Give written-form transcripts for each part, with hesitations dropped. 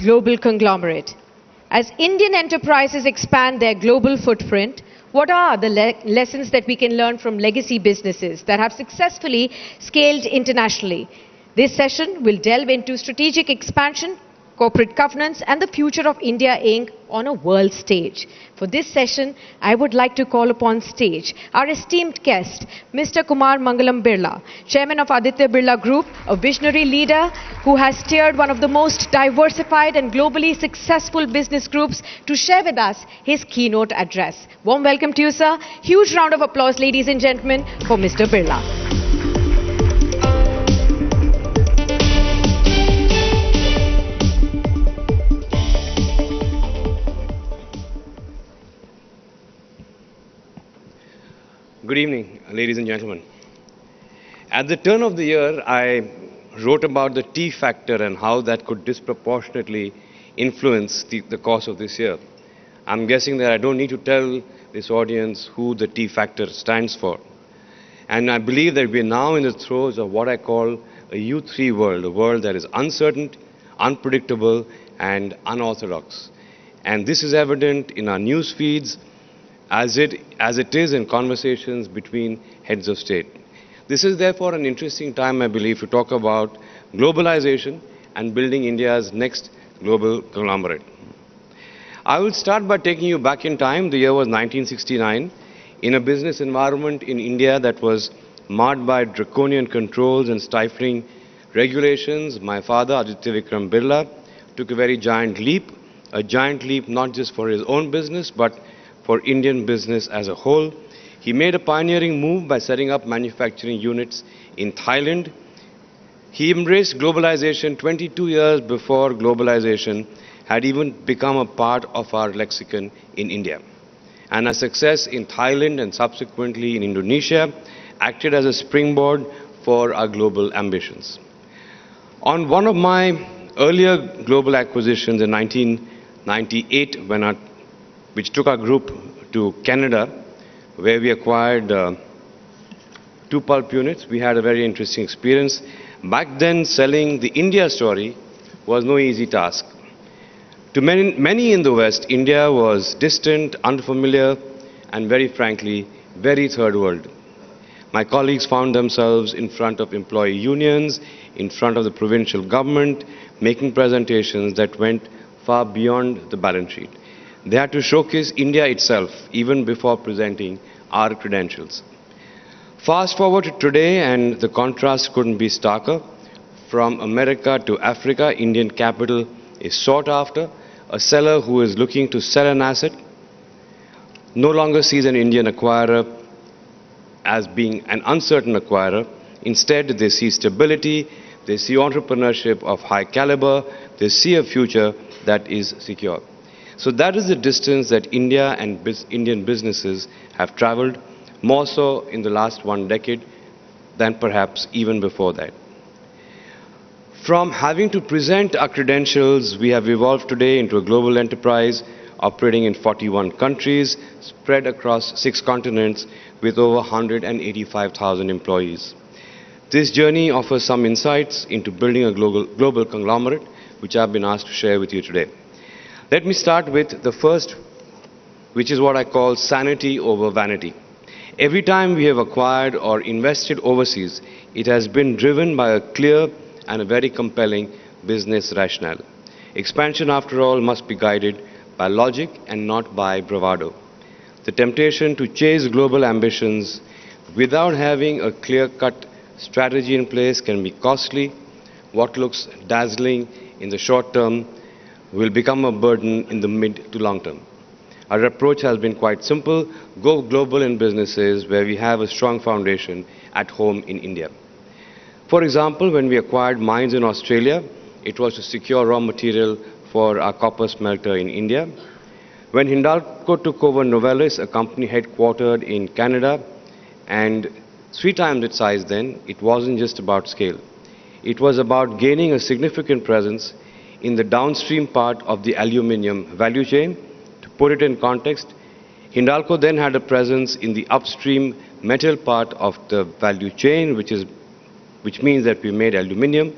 global conglomerate. As Indian enterprises expand their global footprint, what are the lessons that we can learn from legacy businesses that have successfully scaled internationally? This session will delve into strategic expansion, corporate governance, and the future of India Inc. on a world stage. For this session, I would like to call upon stage our esteemed guest, Mr. Kumar Mangalam Birla, Chairman of Aditya Birla Group, a visionary leader who has steered one of the most diversified and globally successful business groups, to share with us his keynote address. Warm welcome to you, sir. Huge round of applause, ladies and gentlemen, for Mr. Birla. Good evening, ladies and gentlemen. At the turn of the year, I wrote about the T factor and how that could disproportionately influence the course of this year. I'm guessing that I don't need to tell this audience who the T factor stands for. And I believe that we're now in the throes of what I call a U3 world, a world that is uncertain, unpredictable, and unorthodox. And this is evident in our news feeds, as it is in conversations between heads of state. This is therefore an interesting time, I believe, to talk about globalization and building India's next global conglomerate. I will start by taking you back in time. The year was 1969, in a business environment in India that was marred by draconian controls and stifling regulations. My father, Aditya Birla, took a very giant leap not just for his own business, but for Indian business as a whole. He made a pioneering move by setting up manufacturing units in Thailand. He embraced globalization 22 years before globalization had even become a part of our lexicon in India. And our success in Thailand and subsequently in Indonesia acted as a springboard for our global ambitions. On one of my earlier global acquisitions in 1998, which took our group to Canada, where we acquired 2 pulp units. We had a very interesting experience. Back then, selling the India story was no easy task. To many in the West, India was distant, unfamiliar, and very frankly, very third world. My colleagues found themselves in front of employee unions, in front of the provincial government, making presentations that went far beyond the balance sheet. They had to showcase India itself even before presenting our credentials. Fast forward to today, and the contrast couldn't be starker. From America to Africa, Indian capital is sought after. A seller who is looking to sell an asset no longer sees an Indian acquirer as being an uncertain acquirer. Instead, they see stability, they see entrepreneurship of high caliber, they see a future that is secure. So that is the distance that India and Indian businesses have traveled, more so in the last 1 decade than perhaps even before that. From having to present our credentials, we have evolved today into a global enterprise operating in 41 countries, spread across 6 continents with over 185,000 employees. This journey offers some insights into building a global conglomerate, which I've been asked to share with you today. Let me start with the first, which is what I call sanity over vanity. Every time we have acquired or invested overseas, it has been driven by a clear and a very compelling business rationale. Expansion, after all, must be guided by logic and not by bravado. The temptation to chase global ambitions without having a clear-cut strategy in place can be costly. What looks dazzling in the short term will become a burden in the mid to long term. Our approach has been quite simple: go global in businesses where we have a strong foundation at home in India. For example, when we acquired mines in Australia, it was to secure raw material for our copper smelter in India. When Hindalco took over Novelis, a company headquartered in Canada, and 3 times its size then, it wasn't just about scale. It was about gaining a significant presence in the downstream part of the aluminium value chain. To put it in context, Hindalco then had a presence in the upstream metal part of the value chain, which means that we made aluminium,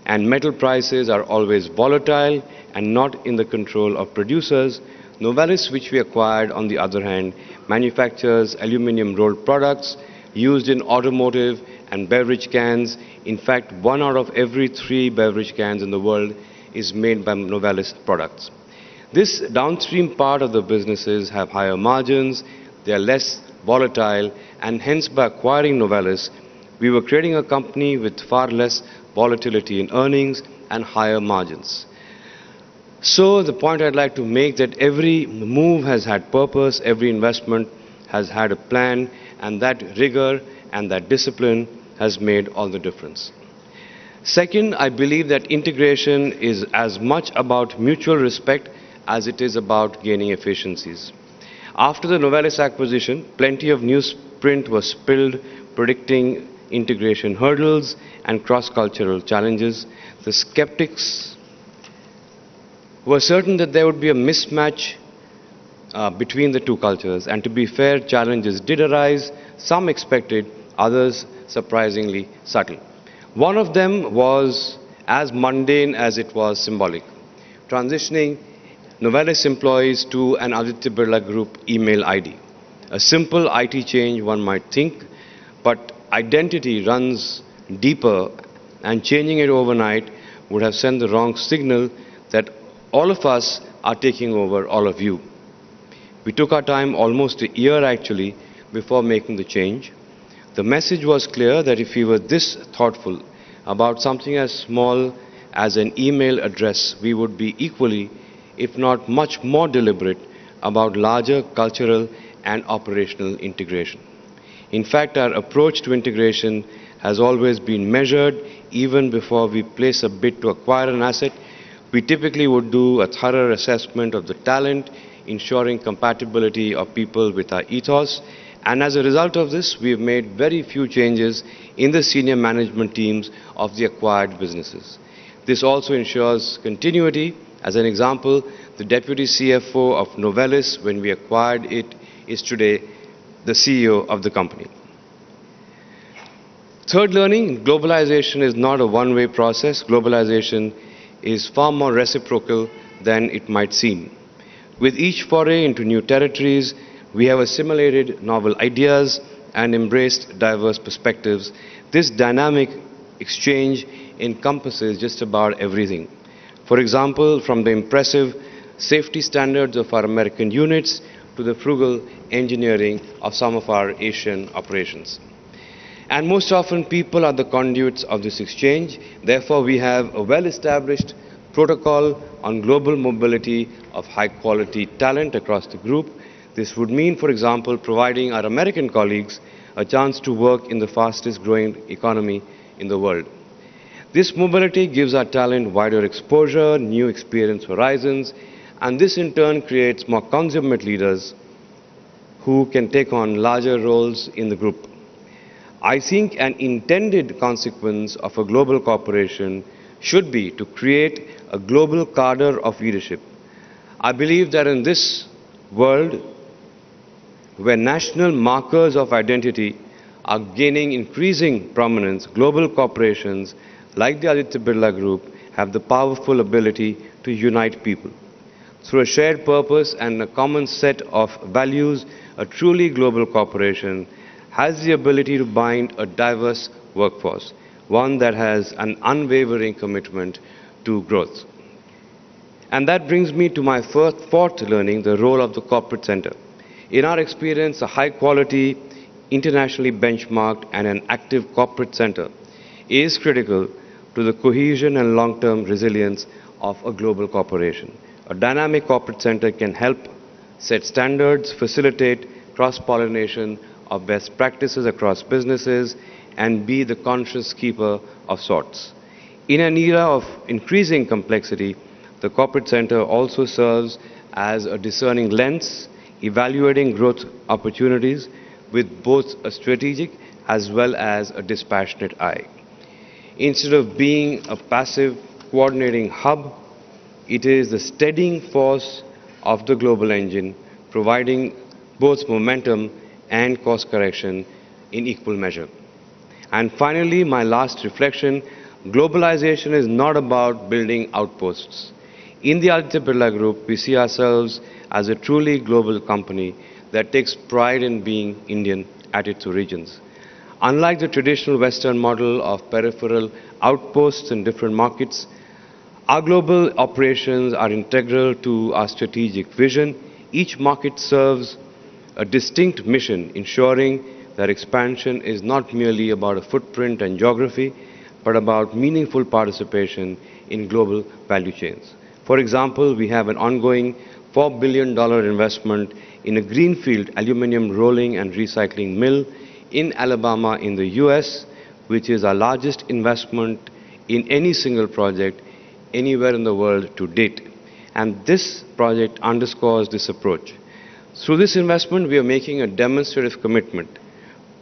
and metal prices are always volatile, and not in the control of producers. Novelis, which we acquired, on the other hand, manufactures aluminum rolled products used in automotive and beverage cans. In fact, 1 out of every 3 beverage cans in the world is made by Novelis products. This downstream part of the businesses have higher margins, they are less volatile, and hence by acquiring Novelis, we were creating a company with far less volatility in earnings and higher margins. So the point I'd like to make that every move has had purpose, every investment has had a plan, and that rigor and that discipline has made all the difference. Second, I believe that integration is as much about mutual respect as it is about gaining efficiencies. After the Novelis acquisition, plenty of newsprint was spilled predicting integration hurdles and cross-cultural challenges. The skeptics were certain that there would be a mismatch between the two cultures, and to be fair, challenges did arise, some expected, others surprisingly subtle. One of them was as mundane as it was symbolic, transitioning Novelis employees to an Aditya Birla Group email ID. A simple IT change, one might think, but identity runs deeper, and changing it overnight would have sent the wrong signal that all of us are taking over all of you. We took our time, almost a year actually, before making the change. The message was clear that if we were this thoughtful about something as small as an email address, we would be equally, if not much more deliberate about larger cultural and operational integration. In fact, our approach to integration has always been measured. Even before we place a bid to acquire an asset, we typically would do a thorough assessment of the talent, ensuring compatibility of people with our ethos. And as a result of this, we have made very few changes in the senior management teams of the acquired businesses. This also ensures continuity. As an example, the deputy CFO of Novelis, when we acquired it, is today the CEO of the company. Third learning, globalization is not a one-way process. Globalization is far more reciprocal than it might seem. With each foray into new territories, we have assimilated novel ideas and embraced diverse perspectives. This dynamic exchange encompasses just about everything. For example, from the impressive safety standards of our American units to the frugal engineering of some of our Asian operations. And most often, people are the conduits of this exchange. Therefore, we have a well-established protocol on global mobility of high-quality talent across the group. This would mean, for example, providing our American colleagues a chance to work in the fastest-growing economy in the world. This mobility gives our talent wider exposure, new experience horizons, and this in turn creates more consummate leaders who can take on larger roles in the group. I think an intended consequence of a global corporation should be to create a global cadre of leadership. I believe that in this world where national markers of identity are gaining increasing prominence, global corporations like the Aditya Birla Group have the powerful ability to unite people. Through a shared purpose and a common set of values, a truly global corporation has the ability to bind a diverse workforce, one that has an unwavering commitment to growth. And that brings me to my fourth learning, the role of the corporate center. In our experience, a high-quality, internationally benchmarked, and an active corporate center is critical to the cohesion and long-term resilience of a global corporation. A dynamic corporate center can help set standards, facilitate cross-pollination of best practices across businesses, and be the conscious keeper of sorts. In an era of increasing complexity, the corporate center also serves as a discerning lens, evaluating growth opportunities with both a strategic as well as a dispassionate eye. Instead of being a passive coordinating hub, it is the steadying force of the global engine, providing both momentum and course correction in equal measure. And finally, my last reflection, globalization is not about building outposts. In the Aditya Birla Group, we see ourselves as a truly global company that takes pride in being Indian at its origins. Unlike the traditional Western model of peripheral outposts in different markets, our global operations are integral to our strategic vision. Each market serves a distinct mission, ensuring that expansion is not merely about a footprint and geography, but about meaningful participation in global value chains. For example, we have an ongoing $4 billion investment in a greenfield aluminum rolling and recycling mill in Alabama in the US, which is our largest investment in any single project anywhere in the world to date. And this project underscores this approach. Through this investment, we are making a demonstrative commitment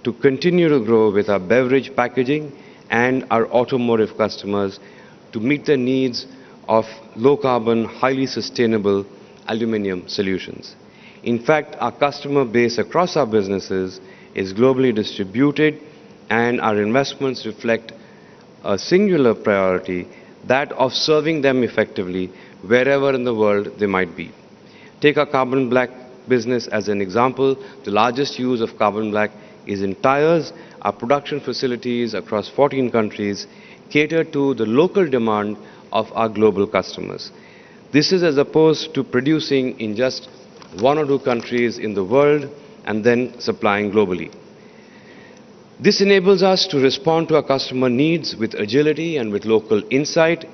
to continue to grow with our beverage packaging and our automotive customers to meet the needs of low-carbon, highly sustainable aluminum solutions. In fact, our customer base across our businesses is globally distributed, and our investments reflect a singular priority, that of serving them effectively wherever in the world they might be. Take our carbon black business as an example. The largest use of carbon black is in tires. Our production facilities across 14 countries cater to the local demand of our global customers. This is as opposed to producing in just one or two countries in the world and then supplying globally. This enables us to respond to our customer needs with agility and with local insight,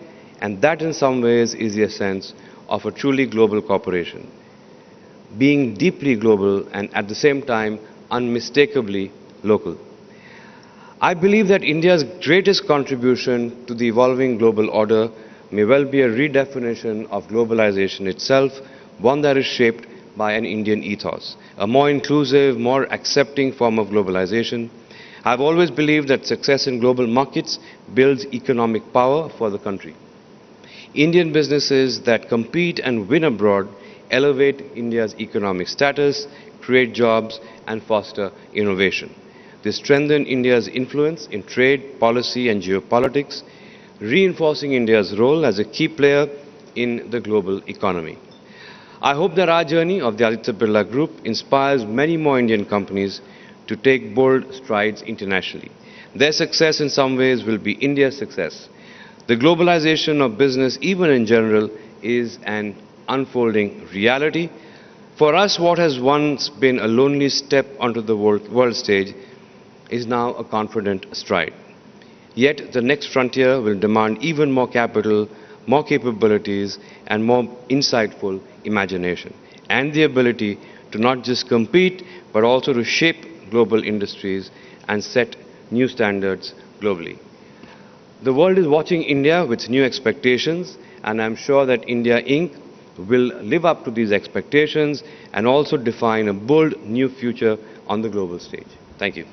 and that in some ways is the essence of a truly global corporation. Being deeply global and at the same time unmistakably local. I believe that India's greatest contribution to the evolving global order may well be a redefinition of globalization itself, one that is shaped by an Indian ethos, a more inclusive, more accepting form of globalization. I've always believed that success in global markets builds economic power for the country. Indian businesses that compete and win abroad elevate India's economic status, create jobs, and foster innovation. They strengthen India's influence in trade, policy, and geopolitics, reinforcing India's role as a key player in the global economy. I hope that our journey of the Aditya Birla Group inspires many more Indian companies to take bold strides internationally. Their success in some ways will be India's success. The globalization of business, even in general, is an unfolding reality. For us, what has once been a lonely step onto the world stage is now a confident stride. Yet the next frontier will demand even more capital, more capabilities, and more insightful imagination, and the ability to not just compete, but also to shape global industries and set new standards globally. The world is watching India with new expectations, and I'm sure that India Inc. will live up to these expectations and also define a bold new future on the global stage. Thank you.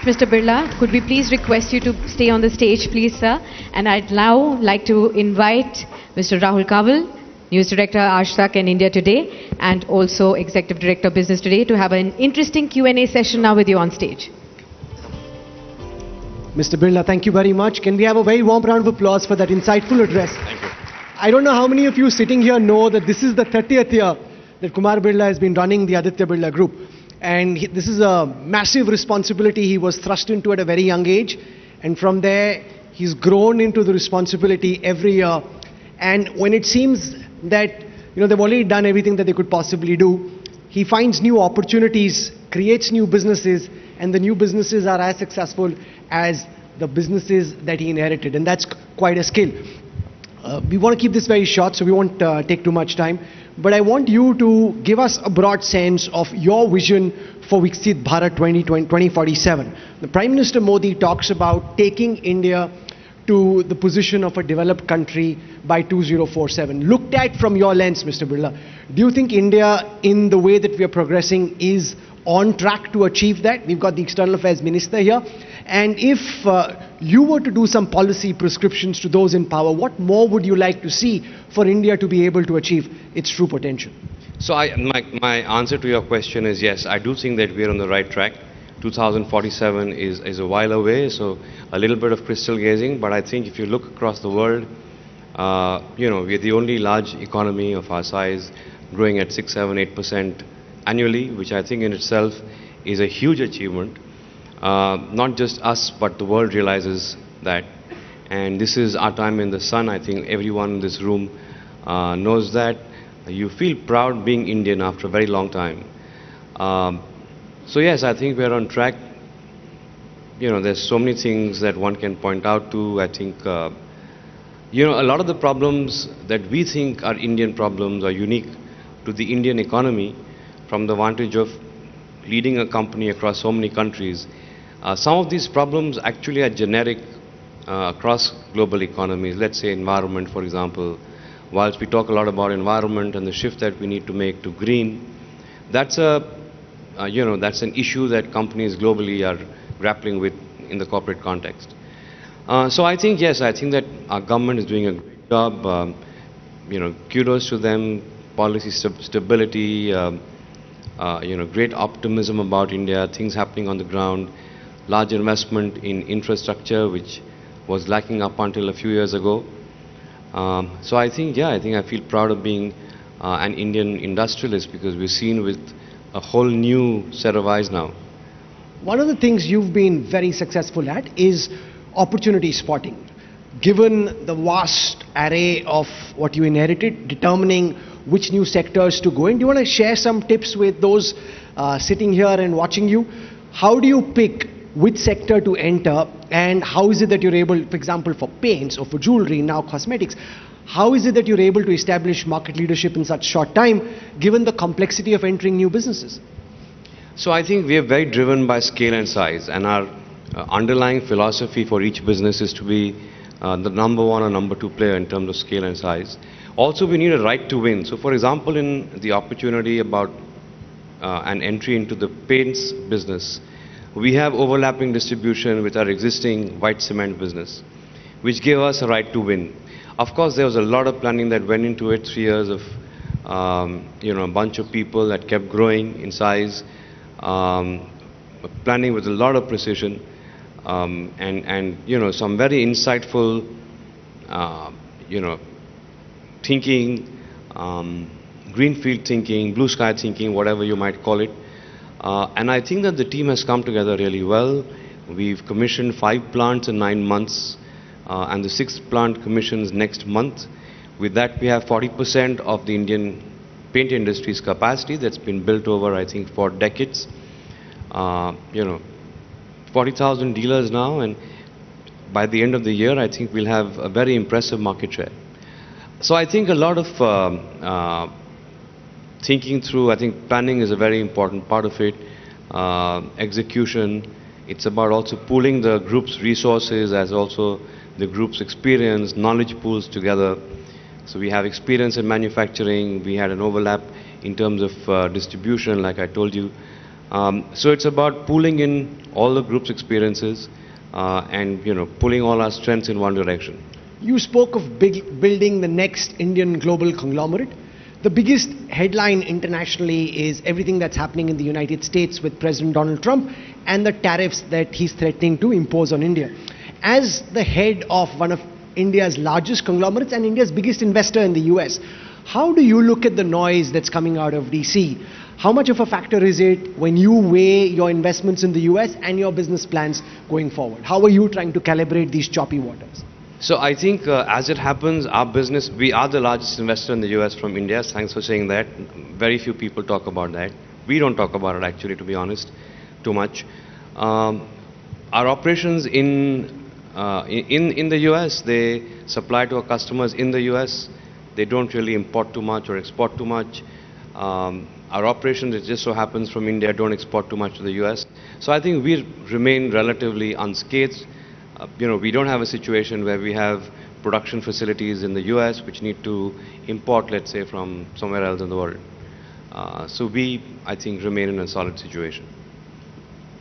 Mr. Birla, could we please request you to stay on the stage, please, sir? And I'd now like to invite Mr. Rahul Kaval, News Director, Ashtak and India Today, and also Executive Director, Business Today, to have an interesting Q&A session now with you on stage. Mr. Birla, thank you very much. Can we have a very warm round of applause for that insightful address? Thank you. I don't know how many of you sitting here know that this is the 30th year that Kumar Birla has been running the Aditya Birla Group. And this is a massive responsibility he was thrust into at a very young age. And from there, he's grown into the responsibility every year. And when it seems that they've already done everything that they could possibly do, he finds new opportunities, creates new businesses, and the new businesses are as successful as the businesses that he inherited. And that's quite a skill. We want to keep this very short, so we won't take too much time. But I want you to give us a broad sense of your vision for Viksit Bharat 2047. The Prime Minister Modi talks about taking India to the position of a developed country by 2047. Looked at from your lens, Mr. Birla, do you think India, in the way that we are progressing, is on track to achieve that? We've got the External Affairs Minister here. And if you were to do some policy prescriptions to those in power, what more would you like to see for India to be able to achieve its true potential? So my answer to your question is yes, I do think that we are on the right track 2047 is a while away, so a little bit of crystal gazing. But I think if you look across the world, we're the only large economy of our size growing at 6, 7, 8% annually, which I think in itself is a huge achievement. Not just us, but the world realizes that. And this is our time in the sun. I think everyone in this room knows that. You feel proud being Indian after a very long time. So yes, I think we're on track. There's so many things that one can point out to. I think, a lot of the problems that we think are Indian problems are unique to the Indian economy from the vantage of leading a company across so many countries. Some of these problems actually are generic across global economies. Let's say environment, for example. Whilst we talk a lot about environment and the shift that we need to make to green, that's that's an issue that companies globally are grappling with in the corporate context. So I think, yes, I think that our government is doing a great job. Kudos to them. Policy stability, great optimism about India, things happening on the ground, large investment in infrastructure, which was lacking up until a few years ago. So I think, I feel proud of being an Indian industrialist because we're seen with a whole new set of eyes now. One of the things you've been very successful at is opportunity spotting. Given the vast array of what you inherited, determining which new sectors to go in, do you want to share some tips with those sitting here and watching you? How do you pick which sector to enter, and how is it that you're able, for example, for paints or for jewelry, now cosmetics, how is it that you're able to establish market leadership in such short time, given the complexity of entering new businesses? So I think we are very driven by scale and size, and our underlying philosophy for each business is to be the number one or number two player in terms of scale and size. Also, we need a right to win. So for example, in the opportunity about an entry into the paints business, we have overlapping distribution with our existing white cement business, which gave us a right to win. Of course, there was a lot of planning that went into it, 3 years of a bunch of people that kept growing in size, planning with a lot of precision, and some very insightful thinking, greenfield thinking, blue sky thinking, whatever you might call it. And I think that the team has come together really well. We've commissioned 5 plants in 9 months, and the 6th plant commissions next month. With that, we have 40% of the Indian paint industry's capacity that's been built over, I think, 4 decades. 40,000 dealers now, and by the end of the year, I think we'll have a very impressive market share. So I think a lot of thinking through, I think planning is a very important part of it. Execution, it's about also pooling the group's resources as also the group's experience, knowledge pools together. So we have experience in manufacturing, we had an overlap in terms of distribution, like I told you. So it's about pooling in all the group's experiences and pulling all our strengths in one direction. You spoke of building the next Indian global conglomerate. The biggest headline internationally is everything that's happening in the United States with President Donald Trump and the tariffs that he's threatening to impose on India. As the head of one of India's largest conglomerates and India's biggest investor in the US, how do you look at the noise that's coming out of DC? How much of a factor is it when you weigh your investments in the US and your business plans going forward? How are you trying to calibrate these choppy waters? So I think as it happens, our business, we are the largest investor in the US from India. Thanks for saying that. Very few people talk about that. We don't talk about it actually, to be honest, too much. Our operations in the US, they supply to our customers in the US. They don't really import too much or export too much. Our operations, it just so happens from India, don't export too much to the US. So I think we remain relatively unscathed. We don't have a situation where we have production facilities in the US which need to import, let's say, from somewhere else in the world. So we, I think, remain in a solid situation.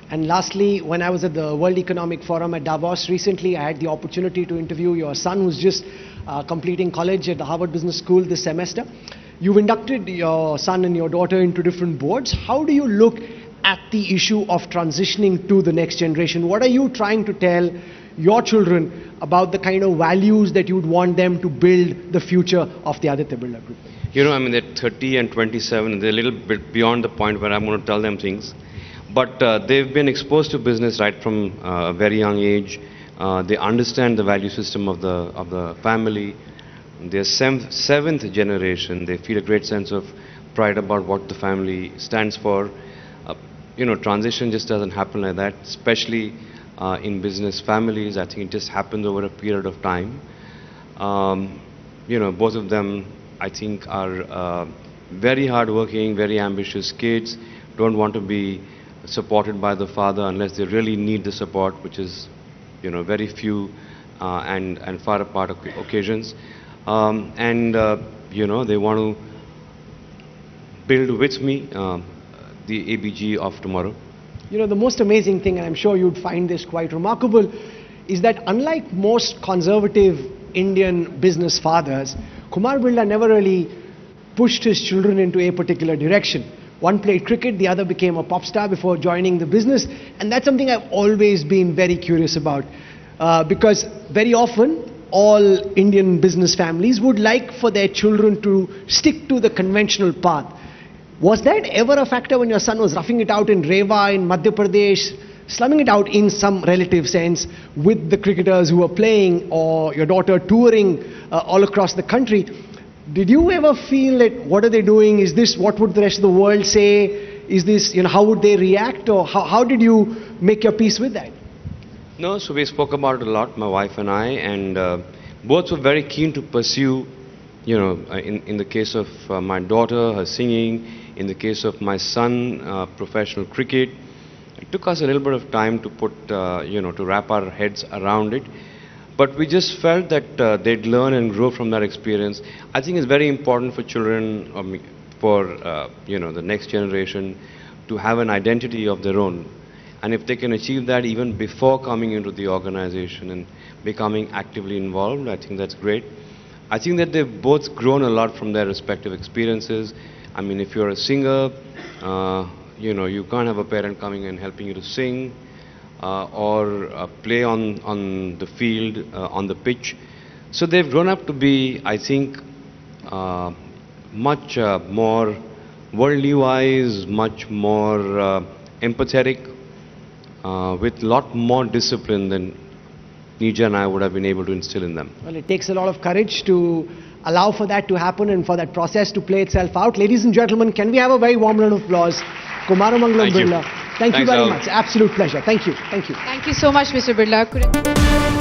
And lastly, when I was at the World Economic Forum at Davos recently, I had the opportunity to interview your son who's just completing college at the Harvard Business School this semester. You've inducted your son and your daughter into different boards. How do you look at the issue of transitioning to the next generation? What are you trying to tell your children about the kind of values that you'd want them to build the future of the Aditya Birla Group? You know, I mean, they're 30 and 27. They're a little bit beyond the point where I'm going to tell them things. But they've been exposed to business right from a very young age. They understand the value system of the family. They're seventh generation. They feel a great sense of pride about what the family stands for. You know, transition just doesn't happen like that, especially in business families. I think it just happens over a period of time. You know, both of them, I think, are very hardworking, very ambitious kids, don't want to be supported by the father unless they really need the support, which is, you know, very few and far apart occasions. You know, they want to build with me the ABG of tomorrow. You know, the most amazing thing, and I'm sure you'd find this quite remarkable, is that unlike most conservative Indian business fathers, Kumar Birla never really pushed his children into a particular direction. One played cricket, the other became a pop star before joining the business, and that's something I've always been very curious about. Because very often, all Indian business families would like for their children to stick to the conventional path. Was that ever a factor when your son was roughing it out in Rewa, in Madhya Pradesh, slumming it out in some relative sense with the cricketers who were playing, or your daughter touring all across the country? Did you ever feel that, what are they doing? Is this, what would the rest of the world say? Is this, you know, how would they react? Or how did you make your peace with that? No, so we spoke about it a lot, my wife and I, and both were very keen to pursue, you know, in the case of my daughter, her singing, in the case of my son, professional cricket. It took us a little bit of time to put, you know, to wrap our heads around it. But we just felt that they'd learn and grow from that experience. I think it's very important for children, for, you know, the next generation to have an identity of their own. And if they can achieve that even before coming into the organization and becoming actively involved, I think that's great. I think that they've both grown a lot from their respective experiences. I mean, if you're a singer, you know, you can't have a parent coming and helping you to sing or play on the field, on the pitch. So they've grown up to be, I think, much more worldly wise, much more empathetic, with a lot more discipline than Nija and I would have been able to instill in them. Well, it takes a lot of courage to allow for that to happen and for that process to play itself out. Ladies and gentlemen, can we have a very warm round of applause? Kumar Mangalam Birla. Thank you very much. Absolute pleasure. Thank you. Thank you. Thank you so much, Mr. Birla.